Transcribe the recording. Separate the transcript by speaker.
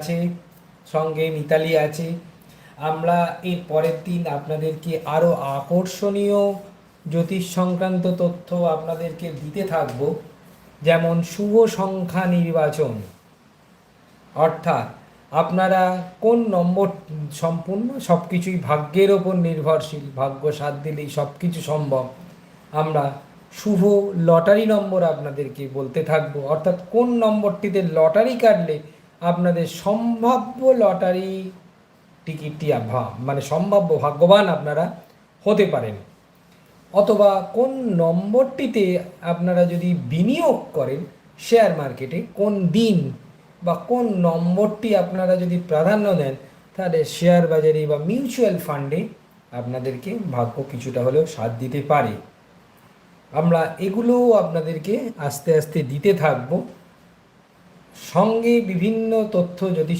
Speaker 1: আছে, সঙ্গে মিতালি আছে। আমরা এর পরের দিন আপনাদেরকে আরও আকর্ষণীয় জ্যোতিষ সংক্রান্ত তথ্য আপনাদেরকে দিতে থাকব, যেমন শুভ সংখ্যা নির্বাচন, অর্থাৎ আপনারা কোন নম্বর, সম্পূর্ণ সব কিছুই ভাগ্যের ওপর নির্ভরশীল, ভাগ্য সাথ দিলেই সব কিছু সম্ভব। আমরা শুভ লটারি নম্বর আপনাদেরকে বলতে থাকবো, অর্থাৎ কোন নম্বরটিতে লটারি কাটলে আপনাদের সম্ভাব্য লটারি টিকিটটি মানে সম্ভাব্য ভাগ্যবান আপনারা হতে পারেন, অথবা কোন নম্বরটিতে আপনারা যদি বিনিয়োগ করেন শেয়ার মার্কেটে, কোন দিন বা কোন নম্বরটি আপনারা যদি প্রাধান্য দেন, তাহলে শেয়ার বাজারে বা মিউচুয়াল ফান্ডে আপনাদেরকে ভাগ্য কিছুটা হলেও সাথ দিতে পারে। আমরা এগুলোও আপনাদেরকে আস্তে আস্তে দিতে থাকব, সঙ্গে বিভিন্ন তথ্য যদি